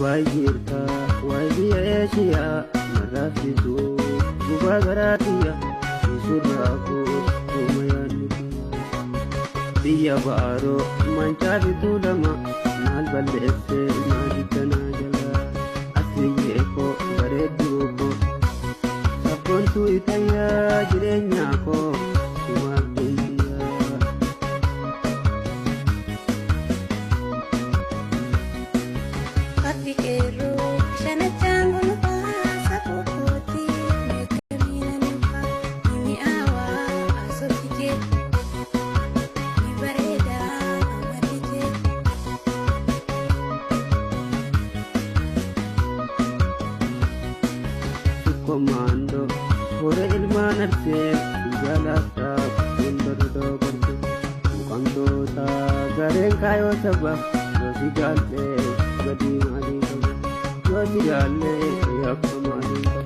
Wajirta wajia Asia marafitu gubagaratia isuraku umayanuti biya baro manchabitu lama mal balese majitana jala asiye ko baredu ko sapontu itaya jirenya ko Komando ore ilman arte jalata undordo gordo mukanto ta garen kayo sabah josi galle gadi mali josi galle yakmali